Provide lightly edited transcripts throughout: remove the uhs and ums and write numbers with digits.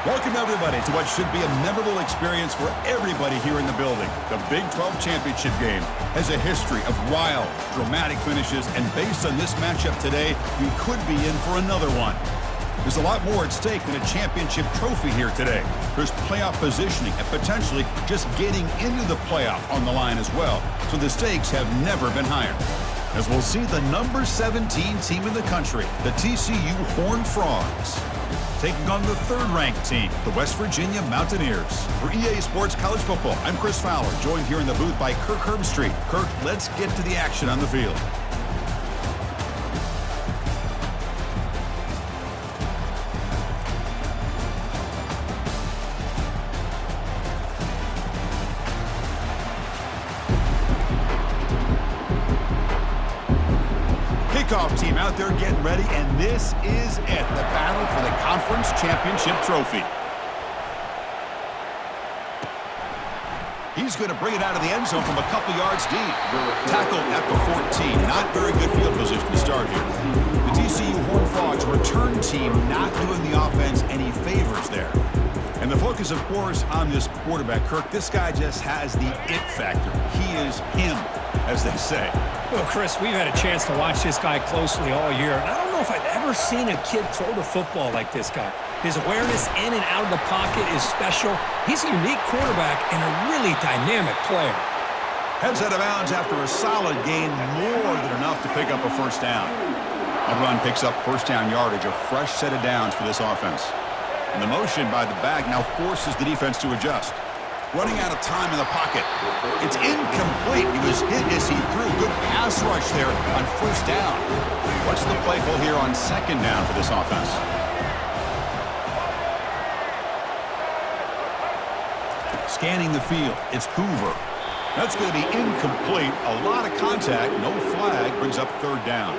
Welcome, everybody, to what should be a memorable experience for everybody here in the building. The Big 12 Championship game has a history of wild, dramatic finishes, and based on this matchup today, we could be in for another one. There's a lot more at stake than a championship trophy here today. There's playoff positioning and potentially just getting into the playoff on the line as well, so the stakes have never been higher. As we'll see the number 17 team in the country, the TCU Horned Frogs, taking on the third-ranked team, the West Virginia Mountaineers. For EA Sports College Football, I'm Chris Fowler, joined here in the booth by Kirk Herbstreit. Kirk, let's get to the action on the field. Kickoff team out there getting ready, and this is it, the battle for the conference championship trophy. He's going to bring it out of the end zone from a couple yards deep. Tackled at the 14. Not very good field position to start here. The TCU Horned Frogs return team not doing the offense any favors there. And the focus, of course, on this quarterback, Kirk. This guy just has the it factor. He is him, as they say. Well, Chris, we've had a chance to watch this guy closely all year. And I don't know if I've ever seen a kid throw the football like this guy. His awareness in and out of the pocket is special. He's a unique quarterback and a really dynamic player. Heads out of bounds after a solid gain, more than enough to pick up a first down. A run picks up first down yardage, a fresh set of downs for this offense. And the motion by the back now forces the defense to adjust. Running out of time in the pocket. It's incomplete. He was hit as he threw. Good pass rush there on first down. What's the play call here on second down for this offense? Scanning the field. It's Hoover. That's going to be incomplete. A lot of contact. No flag. Brings up third down.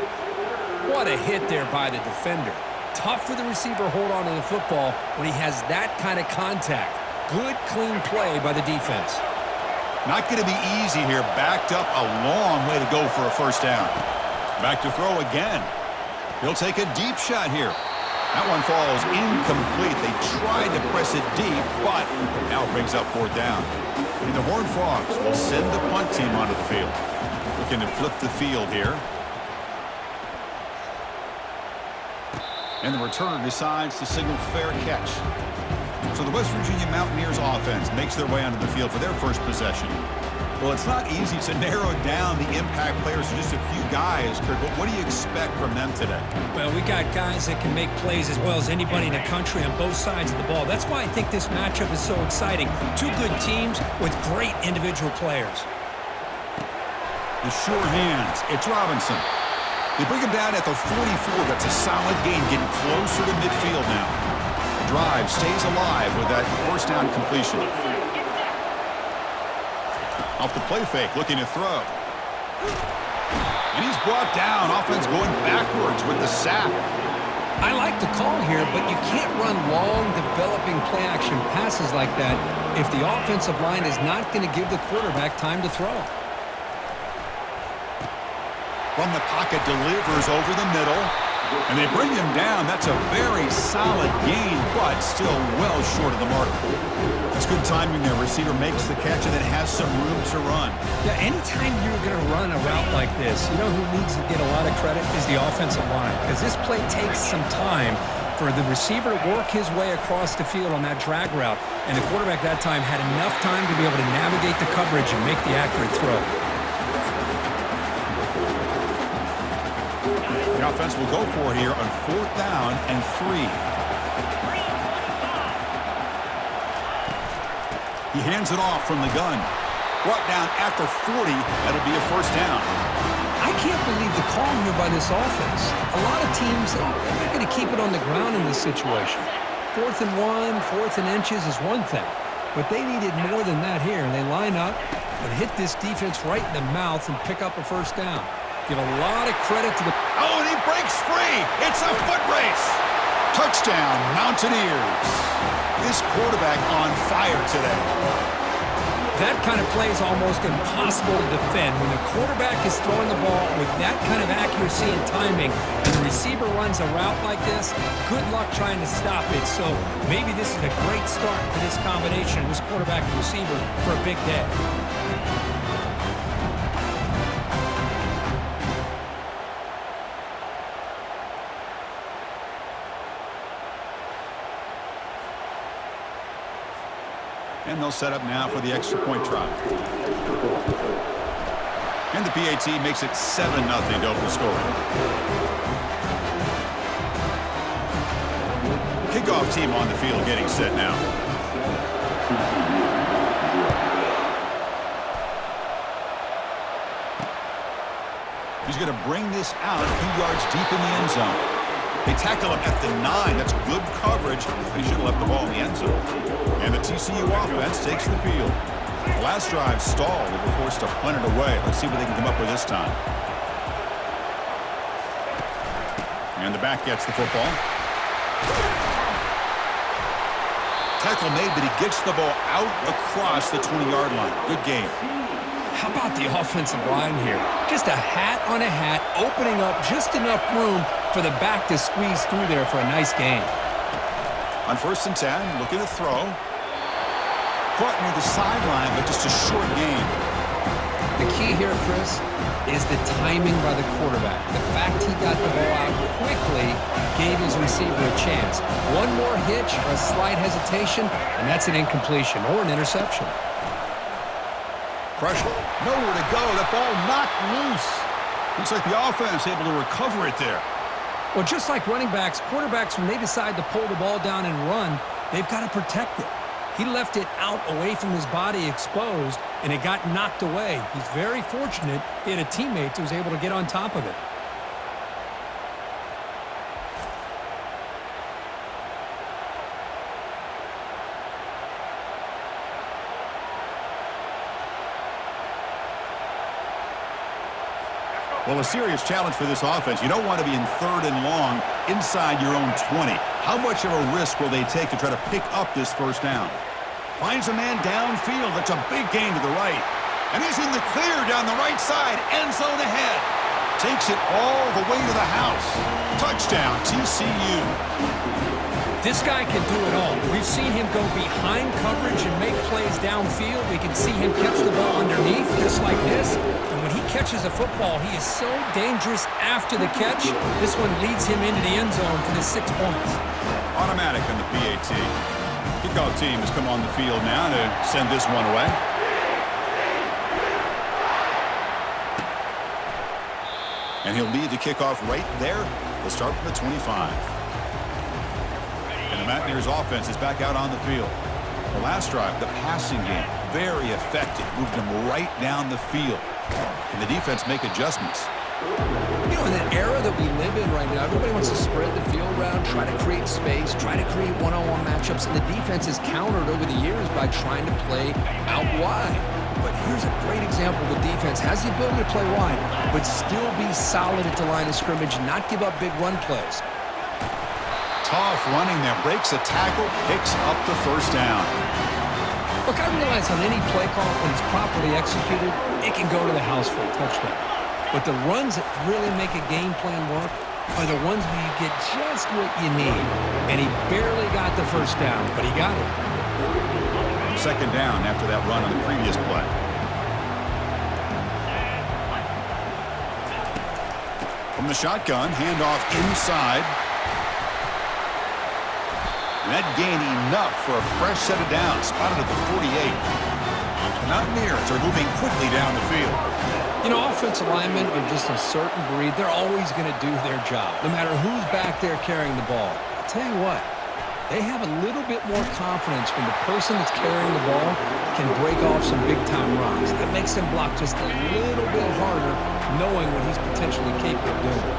What a hit there by the defender. Tough for the receiver to hold on to the football when he has that kind of contact. Good, clean play by the defense. Not going to be easy here. Backed up a long way to go for a first down. Back to throw again. He'll take a deep shot here. That one falls incomplete. They tried to press it deep, but now brings up fourth down. And the Horned Frogs will send the punt team onto the field. Looking to flip the field here. And the returner decides to signal fair catch. So the West Virginia Mountaineers offense makes their way onto the field for their first possession. Well, it's not easy to narrow down the impact players to just a few guys, Kirk, but what do you expect from them today? Well, we got guys that can make plays as well as anybody in the country on both sides of the ball. That's why I think this matchup is so exciting. Two good teams with great individual players. The sure hands. It's Robinson. They bring him down at the 44. That's a solid gain, getting closer to midfield now. The drive stays alive with that first down completion. Off the play fake, looking to throw. And he's brought down. Offense going backwards with the sack. I like the call here, but you can't run long, developing play-action passes like that if the offensive line is not going to give the quarterback time to throw. From the pocket, delivers over the middle. And they bring him down. That's a very solid gain, but still well short of the mark. That's good timing there. Receiver makes the catch and then has some room to run. Yeah, anytime you're going to run a route like this, you know who needs to get a lot of credit is the offensive line. Because this play takes some time for the receiver to work his way across the field on that drag route. And the quarterback that time had enough time to be able to navigate the coverage and make the accurate throw. The offense will go for it here on fourth down and 3. He hands it off from the gun. Brought down at the 40. That'll be a first down. I can't believe the call here by this offense. A lot of teams, they're not going to keep it on the ground in this situation. 4th and 1, 4th and inches is one thing. But they needed more than that here. And they line up and hit this defense right in the mouth and pick up a first down. Give a lot of credit to the... Oh, and he breaks free. It's a foot race. Touchdown, Mountaineers. This quarterback on fire today. That kind of play is almost impossible to defend. When the quarterback is throwing the ball with that kind of accuracy and timing, and the receiver runs a route like this, good luck trying to stop it. So maybe this is a great start for this combination, this quarterback and receiver, for a big day. And they'll set up now for the extra point try. And the PAT makes it 7-0 to open scoring. Kickoff team on the field getting set now. He's going to bring this out a few yards deep in the end zone. They tackle him at the 9. That's good coverage. They should have left the ball in the end zone. And the TCU offense takes the field. The last drive stalled. They were forced to punt it away. Let's see what they can come up with this time. And the back gets the football. Tackle made, but he gets the ball out across the 20-yard line. Good game. How about the offensive line here? Just a hat on a hat, opening up just enough room for the back to squeeze through there for a nice gain. On 1st and 10, looking to throw. Caught near the sideline, but just a short gain. The key here, Chris, is the timing by the quarterback. The fact he got the ball out quickly gave his receiver a chance. One more hitch or a slight hesitation, and that's an incompletion or an interception. Pressure. Nowhere to go. That ball knocked loose. Looks like the offense able to recover it there. Well, just like running backs, quarterbacks, when they decide to pull the ball down and run, they've got to protect it. He left it out away from his body exposed, and it got knocked away. He's very fortunate he had a teammate who was able to get on top of it. Well, a serious challenge for this offense. You don't want to be in 3rd and long inside your own 20. How much of a risk will they take to try to pick up this first down? Finds a man downfield. That's a big gain to the right. And he's in the clear down the right side. End zone ahead. Takes it all the way to the house. Touchdown, TCU. This guy can do it all. We've seen him go behind coverage and make plays downfield. We can see him catch the ball underneath just like this. And when he catches a football, he is so dangerous after the catch. This one leads him into the end zone for the 6 points. Automatic on the PAT. Kickoff team has come on the field now to send this one away. And he'll lead the kickoff right there. They'll start from the 25. And the Mountaineers offense is back out on the field. The last drive, the passing game, very effective. Moved them right down the field. And the defense make adjustments. You know, in the era that we live in right now, everybody wants to spread the field around, try to create space, try to create one-on-one matchups, and the defense has countered over the years by trying to play out wide. But here's a great example. The defense has the ability to play wide, but still be solid at the line of scrimmage, not give up big run plays. Tough running there. Breaks a tackle, picks up the first down. Look, I realize on any play call, when it's properly executed, it can go to the house for a touchdown. But the runs that really make a game plan work are the ones where you get just what you need. And he barely got the first down, but he got it. 2nd down after that run on the previous play. From the shotgun, handoff inside. And that gained enough for a fresh set of downs, spotted at the 48. The Mountaineers are moving quickly down the field. You know, offensive linemen are just a certain breed. They're always going to do their job, no matter who's back there carrying the ball. I'll tell you what, they have a little bit more confidence when the person that's carrying the ball can break off some big-time runs. That makes them block just a little bit harder, knowing what he's potentially capable of doing.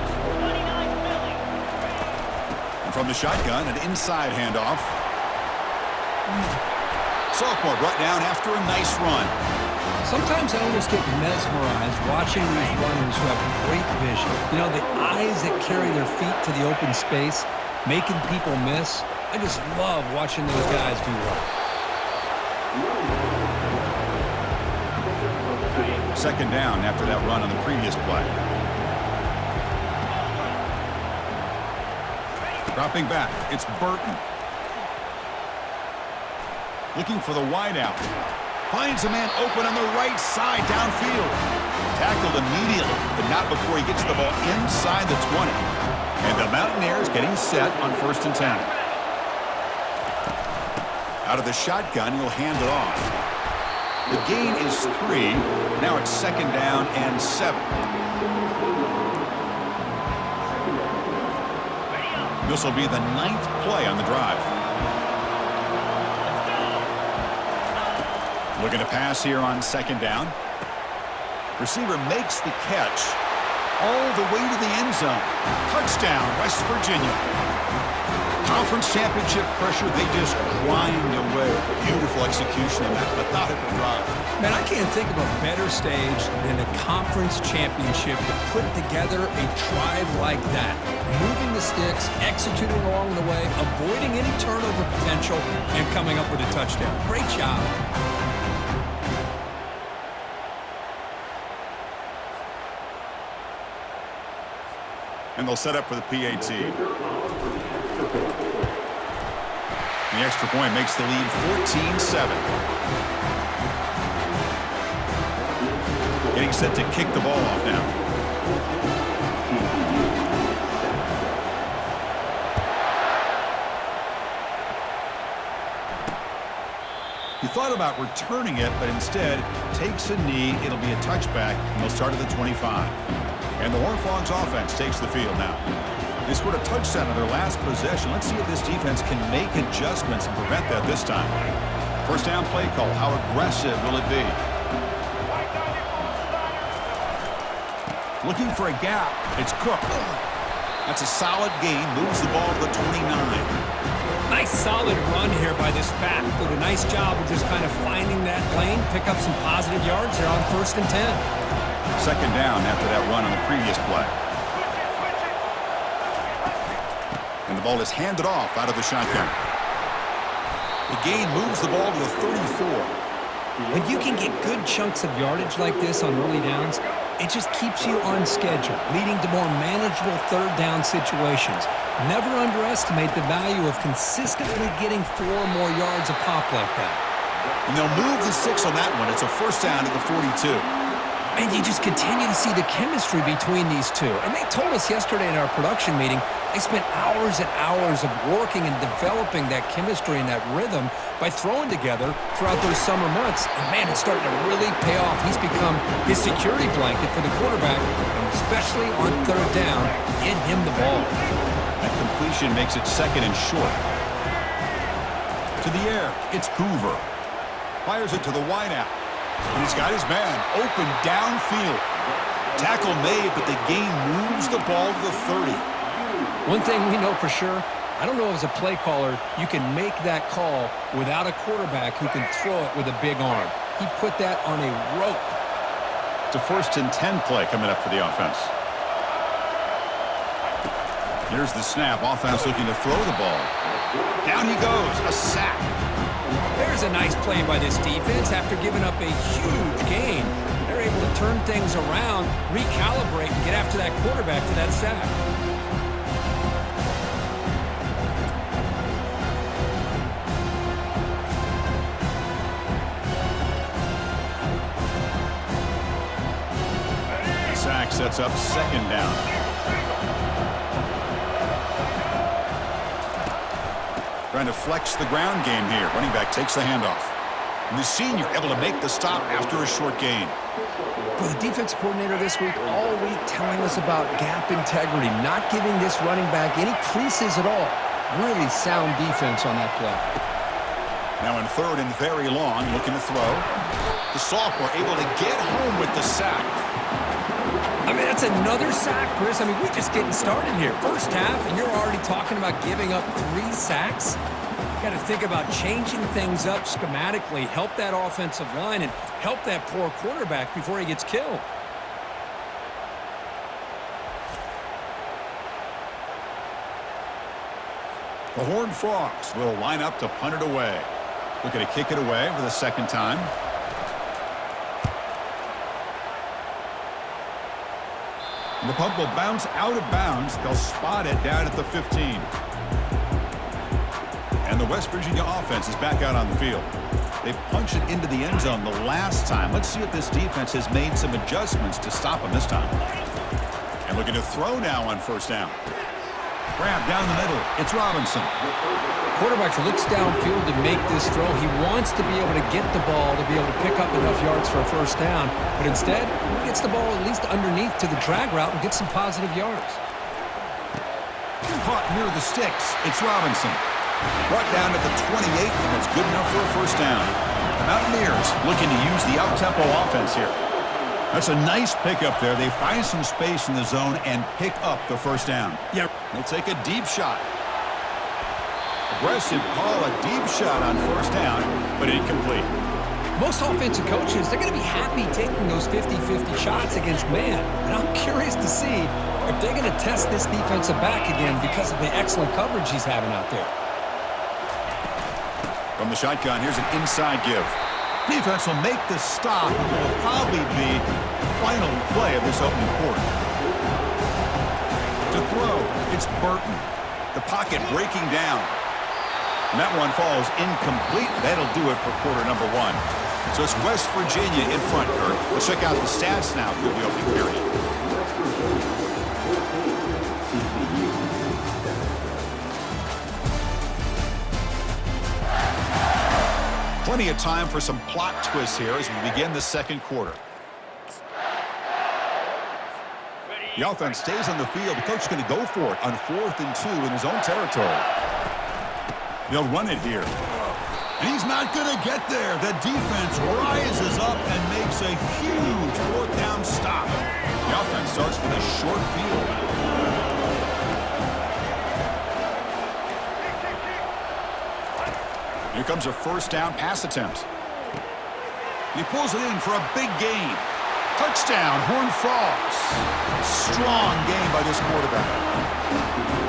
From the shotgun, an inside handoff. Sophomore brought down after a nice run. Sometimes I almost get mesmerized watching these runners who have great vision. You know, the eyes that carry their feet to the open space, making people miss. I just love watching those guys do well. second down after that run on the previous play. Dropping back, it's Burton. Looking for the wideout. Finds a man open on the right side downfield. Tackled immediately, but not before he gets the ball inside the 20. And the Mountaineers getting set on 1st and 10. Out of the shotgun, he'll hand it off. The gain is 3. Now it's 2nd down and 7. This will be the 9th play on the drive. Looking to pass here on 2nd down. Receiver makes the catch all the way to the end zone. Touchdown, West Virginia. Conference championship pressure, they just grind away. Beautiful execution on that methodical drive. Man, I can't think of a better stage than a conference championship to put together a drive like that. Moving the sticks, executing along the way, avoiding any turnover potential, and coming up with a touchdown. Great job. And they'll set up for the PAT. The extra point makes the lead 14-7. Getting set to kick the ball off now. He thought about returning it, but instead takes a knee. It'll be a touchback, and they'll start at the 25. And the Horned Frogs offense takes the field now. They scored a touchdown on their last possession. Let's see if this defense can make adjustments and prevent that this time. 1st down play call. How aggressive will it be? Looking for a gap. It's Cook. That's a solid gain. Moves the ball to the 29. Nice solid run here by this back. Did a nice job of just kind of finding that lane, pick up some positive yards there on 1st and 10. 2nd down after that run on the previous play. And the ball is handed off out of the shotgun. The gain moves the ball to the 34. When you can get good chunks of yardage like this on early downs, it just keeps you on schedule, leading to more manageable 3rd down situations. Never underestimate the value of consistently getting 4 more yards a pop like that. And they'll move the 6 on that one. It's a 1st down to the 42. And you just continue to see the chemistry between these two. And they told us yesterday in our production meeting, they spent hours and hours of working and developing that chemistry and that rhythm by throwing together throughout those summer months. And man, it's starting to really pay off. He's become his security blanket for the quarterback, and especially on 3rd down, get him the ball. That completion makes it 2nd and short. To the air, it's Hoover. Fires it to the wideout. And he's got his man open downfield. Tackle made, but the gain moves the ball to the 30. One thing we know for sure, I don't know as a play caller, you can make that call without a quarterback who can throw it with a big arm. He put that on a rope. It's a 1st and 10 play coming up for the offense. Here's the snap. Offense looking to throw the ball. Down he goes. A sack. There's a nice play by this defense. After giving up a huge gain, they're able to turn things around, recalibrate, and get after that quarterback for that sack. The sack sets up 2nd down. Trying to flex the ground game here. Running back takes the handoff. And the senior able to make the stop after a short gain. Well, the defense coordinator this week, all week telling us about gap integrity, not giving this running back any creases at all. Really sound defense on that play. Now in 3rd and very long, looking to throw. The sophomore able to get home with the sack. I mean, that's another sack, Chris. I mean, we're just getting started here. 1st half, and you're already talking about giving up 3 sacks. You got to think about changing things up schematically, help that offensive line, and help that poor quarterback before he gets killed. The Horned Frogs will line up to punt it away. Looking to kick it away for the 2nd time. And the punt will bounce out of bounds. They'll spot it down at the 15. And the West Virginia offense is back out on the field. They punched it into the end zone the last time. Let's see if this defense has made some adjustments to stop them this time. And looking to throw now on first down. Grab down the middle. It's Robinson. Quarterback looks downfield to make this throw. He wants to be able to get the ball to be able to pick up enough yards for a first down. But instead, he gets the ball at least underneath to the drag route and gets some positive yards. Caught near the sticks. It's Robinson. Brought down at the 28, and it's good enough for a first down. The Mountaineers looking to use the up-tempo offense here. That's a nice pickup there. They find some space in the zone and pick up the first down. Yep. They'll take a deep shot. Aggressive call, a deep shot on first down, but incomplete. Most offensive coaches, they're going to be happy taking those 50-50 shots against man. And I'm curious to see if they're going to test this defensive back again because of the excellent coverage he's having out there. From the shotgun, here's an inside give. Defense will make the stop. It will probably be the final play of this opening quarter. To throw, it's Burton. The pocket breaking down. And that one falls incomplete. That'll do it for quarter number one. So it's West Virginia in front, Kurt. Let's check out the stats now through the opening period. Plenty of time for some plot twists here as we begin the second quarter. The offense stays on the field. The coach is going to go for it on 4th and 2 in his own territory. They'll run it here. And he's not going to get there. The defense rises up and makes a huge 4th down stop. The offense starts with a short field. Here comes a first down pass attempt. He pulls it in for a big gain. Touchdown, Horned Frogs. Strong game by this quarterback.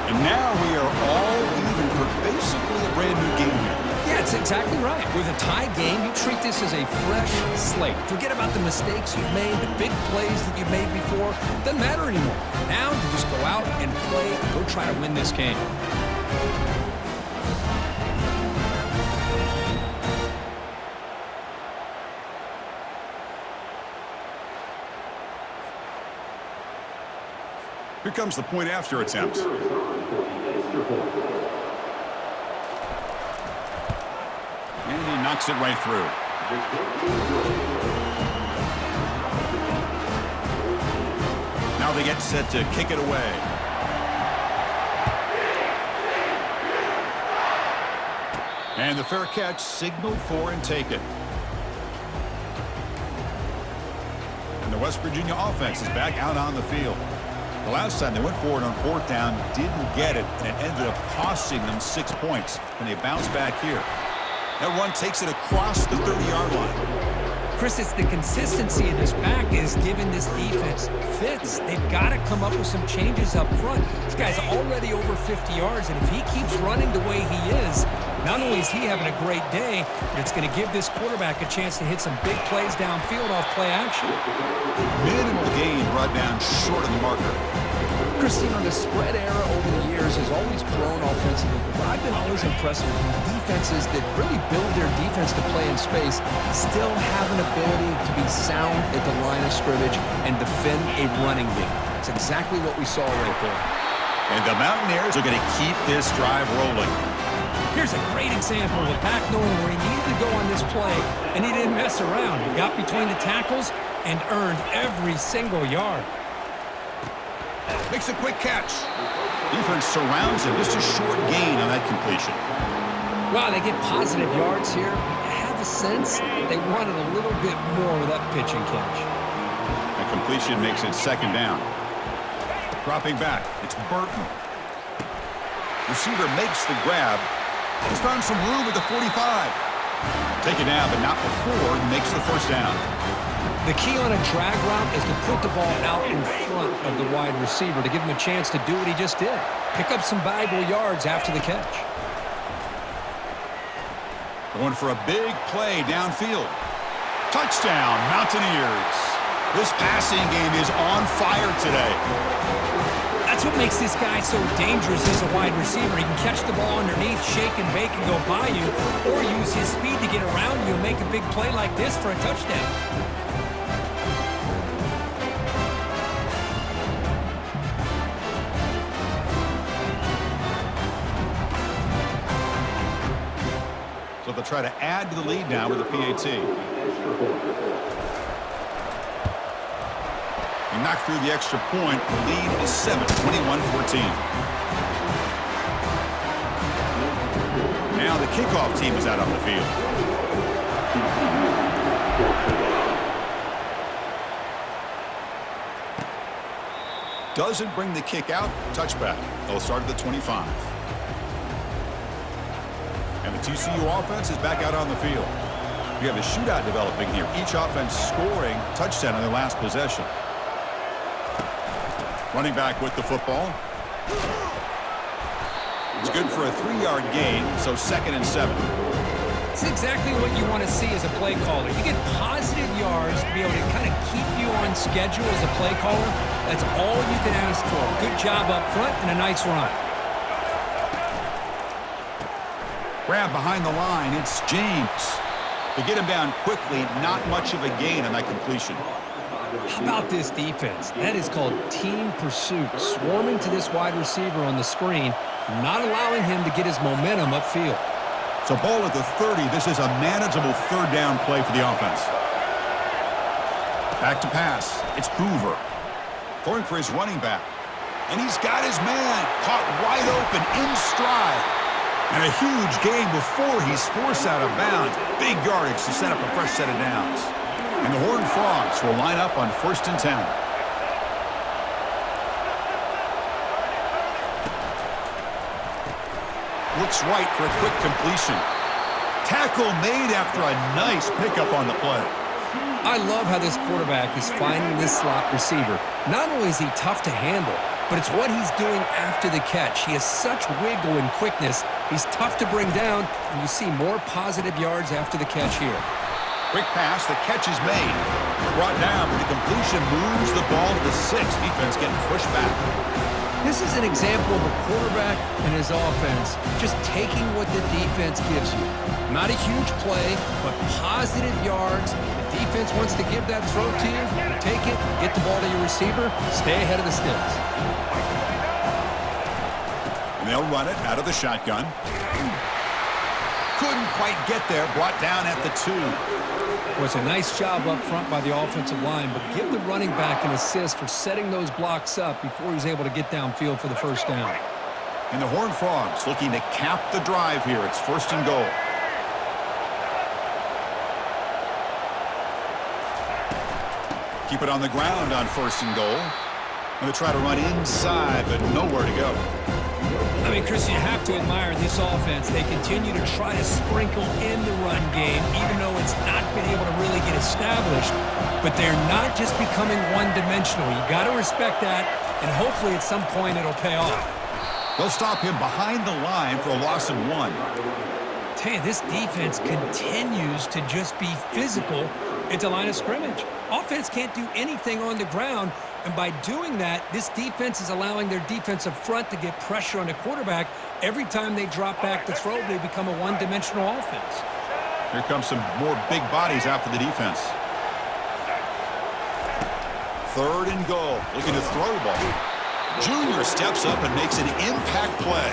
And now we are all even for basically a brand new game here. Yeah, it's exactly right. With a tie game, you treat this as a fresh slate. Forget about the mistakes you've made, the big plays that you've made before. Doesn't matter anymore. Now you just go out and play and go try to win this game. Here comes the point after attempt. And he knocks it right through. Now they get set to kick it away. And the fair catch signaled for and taken. And the West Virginia offense is back out on the field. The last time they went forward on 4th down, didn't get it, and it ended up costing them 6 points. And they bounce back here. That run takes it across the 30-yard line. Chris, it's the consistency of this back is giving this defense fits. They've got to come up with some changes up front. This guy's already over 50 yards, and if he keeps running the way he is, not only is he having a great day, but it's going to give this quarterback a chance to hit some big plays downfield off play action. Minimal gain brought down short of the marker. Christine, the spread era over the years has always grown offensively, but I've been always impressed with defenses that really build their defense to play in space, still have an ability to be sound at the line of scrimmage and defend a running game. It's exactly what we saw right there. And the Mountaineers are going to keep this drive rolling. Here's a great example of back knowing where he needed to go on this play, and he didn't mess around. He got between the tackles and earned every single yard. Makes a quick catch. Defense surrounds him. Just a short gain on that completion. Wow, they get positive yards here. I have a sense they wanted a little bit more of that pitch and catch. That completion makes it second down. Dropping back, it's Burton. Receiver makes the grab. He's found some room at the 45. Take it down, but not before he makes the first down. The key on a drag route is to put the ball out in front of the wide receiver to give him a chance to do what he just did. Pick up some valuable yards after the catch. Going for a big play downfield. Touchdown, Mountaineers. This passing game is on fire today. That's what makes this guy so dangerous as a wide receiver. He can catch the ball underneath, shake and bake, and go by you, or use his speed to get around you and make a big play like this for a touchdown. So they'll try to add to the lead now with a PAT. He knocked through the extra point. The lead is 7, 21-14. Now the kickoff team is out on the field. Doesn't bring the kick out. Touchback. They'll start at the 25. And the TCU offense is back out on the field. We have a shootout developing here. Each offense scoring touchdown on their last possession. Running back with the football. It's good for a 3-yard gain, so 2nd and 7. It's exactly what you want to see as a play caller. You get positive yards to be able to kind of keep you on schedule as a play caller. That's all you can ask for. Good job up front and a nice run. Grab behind the line. It's James. To get him down quickly, not much of a gain on that completion. How about this defense? That is called team pursuit. Swarming to this wide receiver on the screen, not allowing him to get his momentum upfield. So ball at the 30. This is a manageable 3rd down play for the offense. Back to pass. It's Hoover. Throwing for his running back. And he's got his man caught wide open in stride. And a huge gain before he's forced out of bounds. Big yardage to set up a fresh set of downs. And the Horned Frogs will line up on 1st and 10. Looks right for a quick completion. Tackle made after a nice pickup on the play. I love how this quarterback is finding this slot receiver. Not only is he tough to handle, but it's what he's doing after the catch. He has such wiggle and quickness. He's tough to bring down, and you see more positive yards after the catch here. Quick pass, the catch is made. Brought down, but the completion moves the ball to the 6. Defense getting pushed back. This is an example of a quarterback and his offense just taking what the defense gives you. Not a huge play, but positive yards. The defense wants to give that throw to you. You take it, get the ball to your receiver, stay ahead of the sticks. And they'll run it out of the shotgun. Couldn't quite get there, brought down at the 2. Well, it's a nice job up front by the offensive line, but give the running back an assist for setting those blocks up before he's able to get downfield for the 1st down. And the Horned Frogs looking to cap the drive here. It's 1st and goal. Keep it on the ground on 1st and goal. And they try to run inside, but nowhere to go. I mean, Chris, you have to admire this offense. They continue to try to sprinkle in the run game, even though it's not been able to really get established. But they're not just becoming one-dimensional. You got to respect that, and hopefully at some point it'll pay off. They'll stop him behind the line for a loss of 1. Tell you, this defense continues to just be physical at the line of scrimmage. Offense can't do anything on the ground, and by doing that, this defense is allowing their defensive front to get pressure on the quarterback. Every time they drop back to throw, they become a one-dimensional offense. Here comes some more big bodies after the defense. 3rd and goal. Looking to throw the ball. Junior steps up and makes an impact play.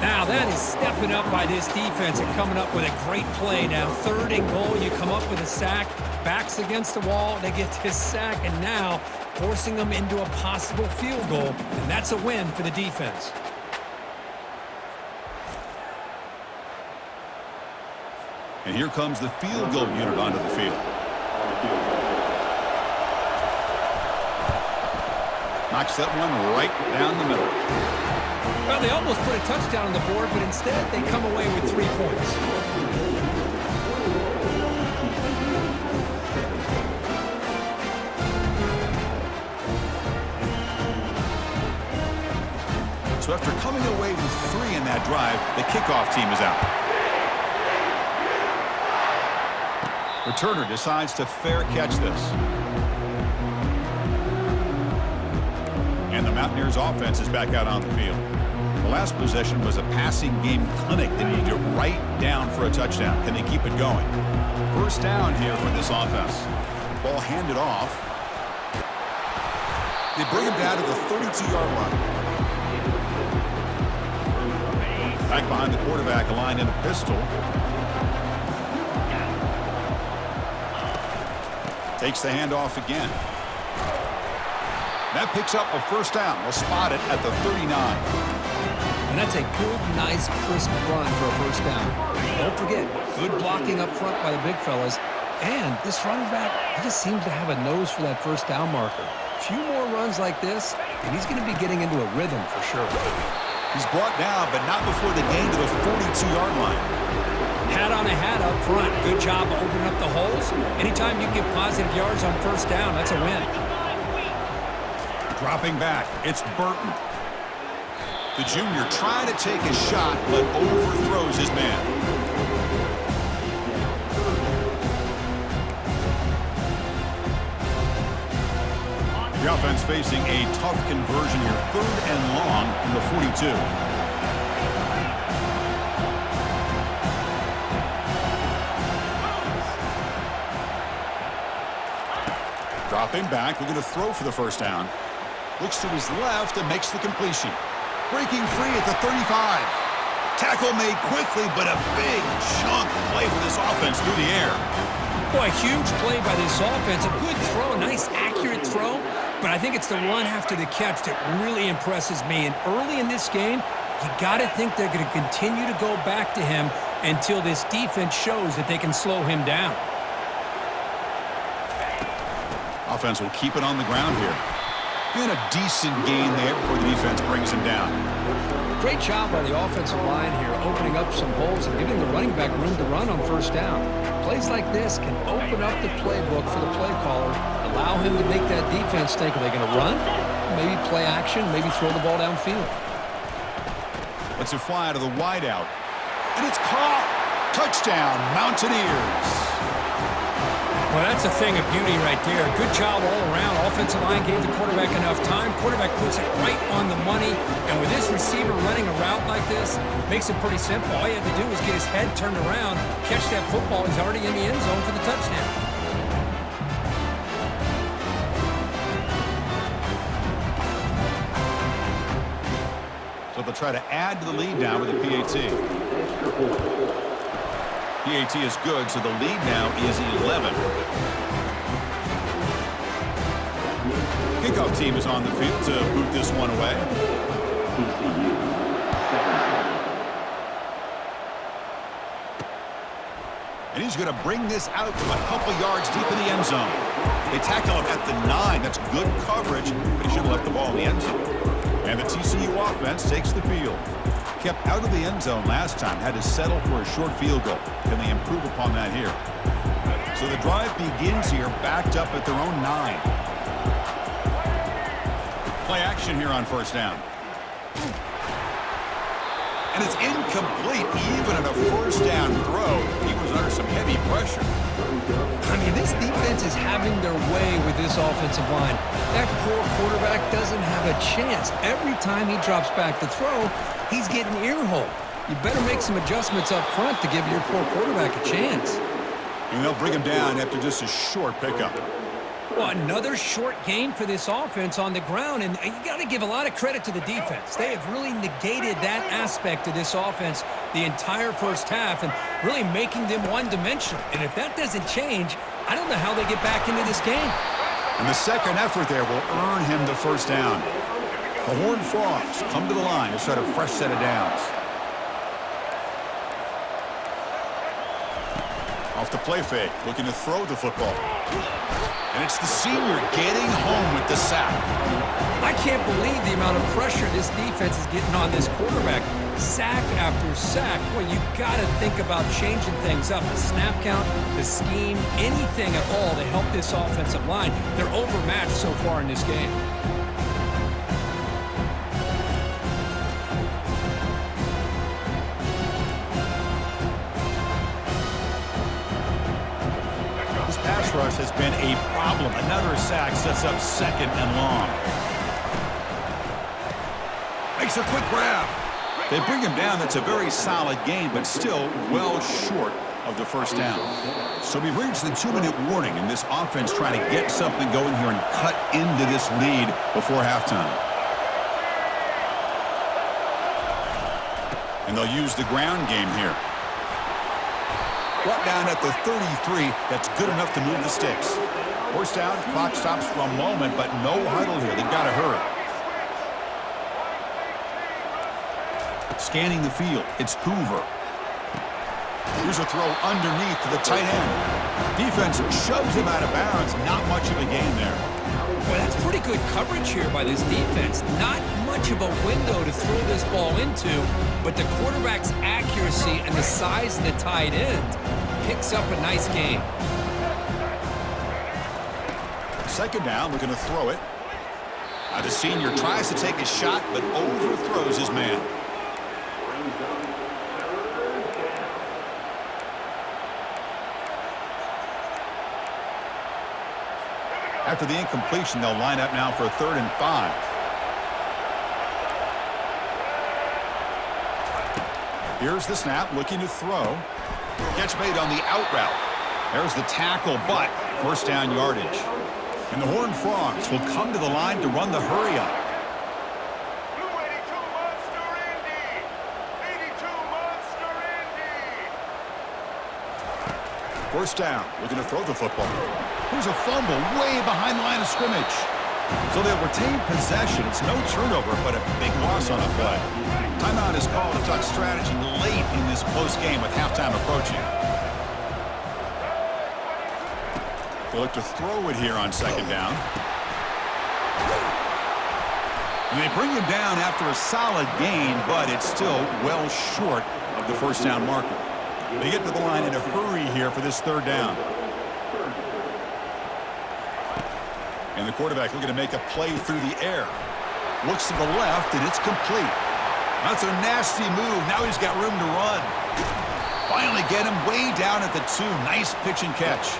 Now that is stepping up by this defense and coming up with a great play. Now 3rd and goal, you come up with a sack, backs against the wall, they get this sack, and now forcing them into a possible field goal, and that's a win for the defense. And here comes the field goal unit onto the field. Knocks that one right down the middle. Well, they almost put a touchdown on the board, but instead they come away with 3 points. So after coming away with 3 in that drive, the kickoff team is out. Returner decides to fair catch this. And the Mountaineers offense is back out on the field. The last possession was a passing game clinic. They need to get right down for a touchdown. Can they keep it going? First down here for this offense. Ball handed off. They bring him down to the 32-yard line. Back behind the quarterback, aligned in a pistol. Takes the handoff again. That picks up a first down. We'll spot it at the 39. And that's a good, nice, crisp run for a first down. Don't forget, good blocking up front by the big fellas. And this running back, he just seems to have a nose for that first down marker. A few more runs like this, and he's going to be getting into a rhythm for sure. He's brought down, but not before the gain to the 42-yard line. Hat on a hat up front. Good job of opening up the holes. Anytime you get positive yards on first down, that's a win. Dropping back, it's Burton. The junior trying to take a shot, but overthrows his man. The offense facing a tough conversion here. 3rd and long from the 42. Dropping back, looking to throw for the first down. Looks to his left and makes the completion. Breaking free at the 35. Tackle made quickly, but a big chunk play for this offense through the air. Boy, a huge play by this offense. A good throw, a nice, accurate throw. But I think it's the run after the catch that really impresses me. And early in this game, you got to think they're going to continue to go back to him until this defense shows that they can slow him down. Offense will keep it on the ground here. And a decent gain there before the defense brings him down. Great job by the offensive line here, opening up some holes and giving the running back room to run on first down. Plays like this can open up the playbook for the play caller, allow him to make that defense think, are they going to run? Maybe play action, maybe throw the ball downfield. Lets it fly out of the wideout. And it's caught. Touchdown, Mountaineers. Well, that's a thing of beauty right there. Good job all around. Offensive line gave the quarterback enough time. Quarterback puts it right on the money. And with this receiver running a route like this, makes it pretty simple. All you have to do is get his head turned around, catch that football. He's already in the end zone for the touchdown. So they'll try to add to the lead now with a PAT. PAT is good, so the lead now is 11. Kickoff team is on the field to boot this one away. TCU. And he's going to bring this out from a couple yards deep in the end zone. They tackle him at the 9. That's good coverage, but he should have left the ball in the end zone. And the TCU offense takes the field. Kept out of the end zone last time, had to settle for a short field goal. Can they improve upon that here? So the drive begins here, backed up at their own 9. Play action here on first down. And it's incomplete, even at a first down throw. He was under some heavy pressure. I mean, this defense is having their way with this offensive line. That poor quarterback doesn't have a chance. Every time he drops back to throw, he's getting earholed. You better make some adjustments up front to give your poor quarterback a chance. And they'll bring him down after just a short pickup. Well, another short game for this offense on the ground, and you got to give a lot of credit to the defense. They have really negated that aspect of this offense the entire first half and really making them one-dimensional. And if that doesn't change, I don't know how they get back into this game. And the second effort there will earn him the first down. The Horned Frogs come to the line to start a fresh set of downs. Off the play fake, looking to throw the football. And it's the senior getting home with the sack. I can't believe the amount of pressure this defense is getting on this quarterback. Sack after sack. Boy, you got to think about changing things up. The snap count, the scheme, anything at all to help this offensive line. They're overmatched so far in this game. Pass rush has been a problem. Another sack sets up second and long. Makes a quick grab. They bring him down. That's a very solid gain, but still well short of the first down. So we've reached the 2-minute warning, and this offense trying to get something going here and cut into this lead before halftime. And they'll use the ground game here. Brought down at the 33. That's good enough to move the sticks. First down, clock stops for a moment, but no huddle here. They've got to hurry. Scanning the field, it's Hoover. Here's a throw underneath to the tight end. Defense shoves him out of bounds. Not much of a gain there. Well, that's pretty good coverage here by this defense. Not much of a window to throw this ball into, but the quarterback's accuracy and the size of the tight end picks up a nice gain. Second down, looking to throw it. The senior tries to take a shot, but overthrows his man. After the incompletion, they'll line up now for a 3rd and 5. Here's the snap, looking to throw. Catch made on the out route. There's the tackle, but first down yardage. And the Horned Frogs will come to the line to run the hurry up. First down, looking to throw the football. Here's a fumble way behind the line of scrimmage. So they'll retain possession. It's no turnover, but a big loss on a play. Timeout is called to talk strategy late in this close game with halftime approaching. They look to throw it here on second down. And they bring him down after a solid gain, but it's still well short of the first down marker. They get to the line in a hurry here for this 3rd down. And the quarterback looking to make a play through the air. Looks to the left, and it's complete. That's a nasty move. Now he's got room to run. Finally get him way down at the 2. Nice pitch and catch.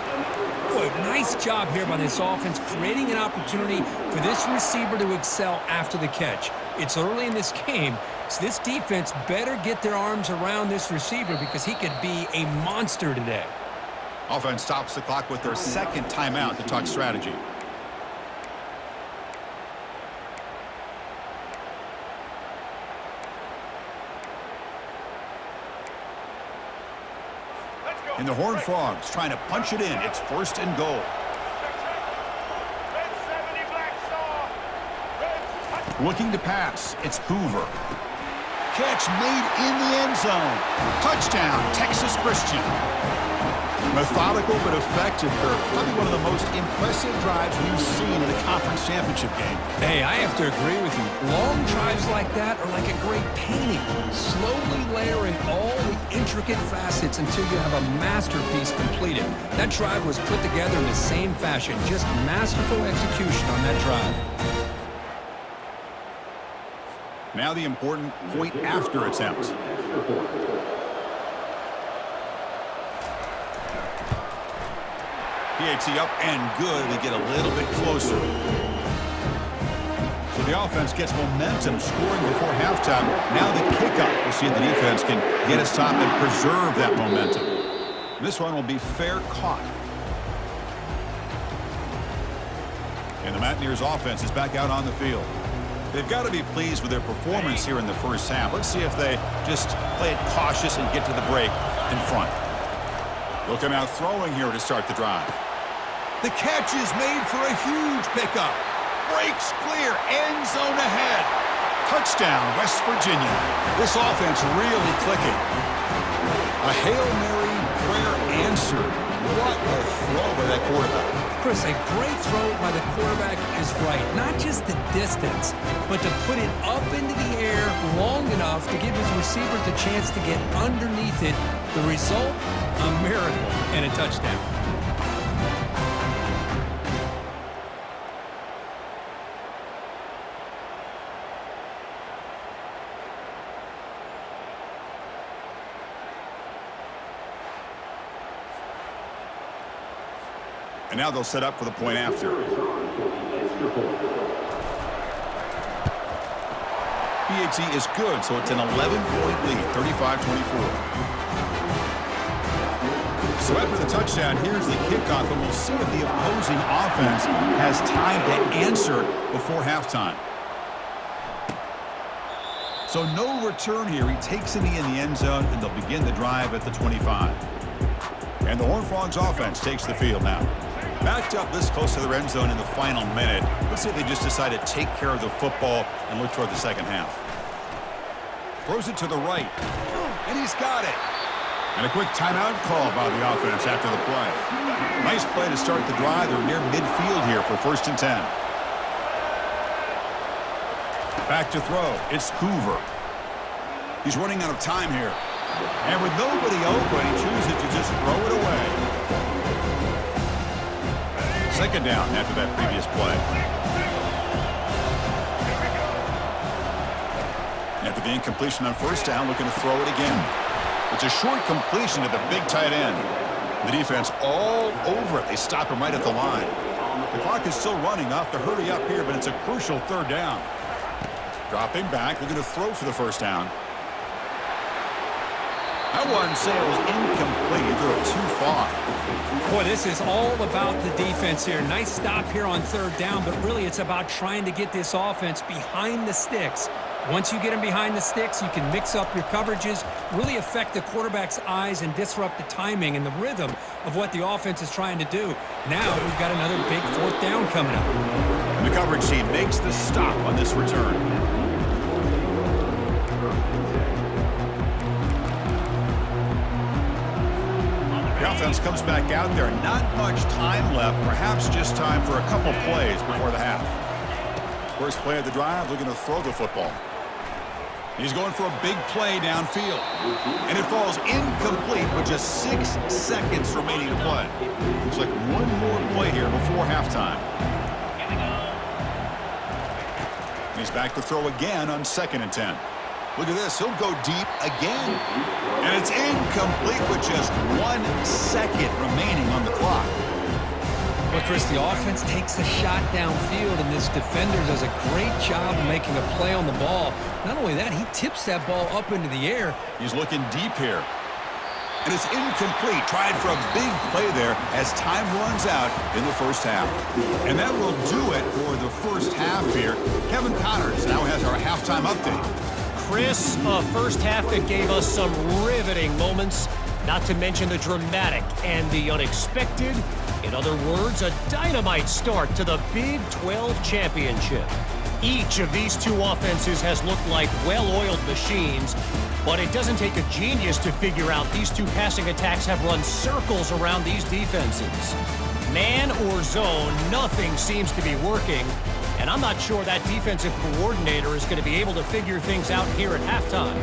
Boy, nice job here by this offense, creating an opportunity for this receiver to excel after the catch. It's early in this game, so this defense better get their arms around this receiver because he could be a monster today. Offense stops the clock with their second timeout to talk strategy. And the Horned Frogs trying to punch it in. It's 1st and goal. Looking to pass. It's Hoover. Catch made in the end zone. Touchdown, Texas Christian. Methodical but effective, Kirk. Probably one of the most impressive drives we've seen in a conference championship game. Hey, I have to agree with you. Long drives like that are like a great painting. Slowly layering all the intricate facets until you have a masterpiece completed. That drive was put together in the same fashion. Just masterful execution on that drive. Now the important point after attempt. PAT up and good. They get a little bit closer. So the offense gets momentum, scoring before halftime. Now the kickoff. We'll see if the defense can get a stop and preserve that momentum. This one will be fair caught. And the Mountaineers offense is back out on the field. They've got to be pleased with their performance here in the first half. Let's see if they just play it cautious and get to the break in front. They'll come out throwing here to start the drive. The catch is made for a huge pickup. Breaks clear, end zone ahead. Touchdown, West Virginia. This offense really clicking. A Hail Mary prayer answered. What a throw by that quarterback. Chris, a great throw by the quarterback is right. Not just the distance, but to put it up into the air long enough to give his receivers the chance to get underneath it. The result, a miracle and a touchdown. And now they'll set up for the point after. PAT is good, so it's an 11-point lead, 35-24. So after the touchdown, here's the kickoff, and we'll see if the opposing offense has time to answer before halftime. So no return here. He takes it in the end zone, and they'll begin the drive at the 25. And the Horned Frogs offense takes the field now. Backed up this close to their end zone in the final minute. Let's see if they just decide to take care of the football and look toward the second half. Throws it to the right, and he's got it. And a quick timeout call by the offense after the play. Nice play to start the drive. They're near midfield here for 1st and 10. Back to throw. It's Hoover. He's running out of time here. And with nobody open, he chooses to just throw it away. 2nd down after that previous play. After the incompletion on 1st down, looking to throw it again. It's a short completion to the big tight end. The defense all over it. They stop him right at the line. The clock is still running off to hurry up here, but it's a crucial 3rd down. Dropping back, they're going to throw for the 1st down. I wouldn't say it was incomplete. He threw it too far. Boy, this is all about the defense here. Nice stop here on 3rd down, but really it's about trying to get this offense behind the sticks. Once you get them behind the sticks, you can mix up your coverages, really affect the quarterback's eyes and disrupt the timing and the rhythm of what the offense is trying to do. Now we've got another big 4th down coming up. And the coverage team makes the stop on this return. The offense comes back out there. Not much time left, perhaps just time for a couple plays before the half. First play of the drive, looking to throw the football. He's going for a big play downfield. And it falls incomplete with just 6 seconds remaining to play. Looks like one more play here before halftime. And he's back to throw again on 2nd and 10. Look at this. He'll go deep again. And it's incomplete with just 1 second remaining on the clock. But Chris, the offense takes a shot downfield, and this defender does a great job of making a play on the ball. Not only that, he tips that ball up into the air. He's looking deep here. And it's incomplete. Tried for a big play there as time runs out in the 1st half. And that will do it for the 1st half here. Kevin Connors now has our halftime update. Chris, a 1st half that gave us some riveting moments, not to mention the dramatic and the unexpected. In other words, a dynamite start to the Big 12 championship. Each of these two offenses has looked like well-oiled machines, but it doesn't take a genius to figure out these two passing attacks have run circles around these defenses. Man or zone, nothing seems to be working, and I'm not sure that defensive coordinator is going to be able to figure things out here at halftime.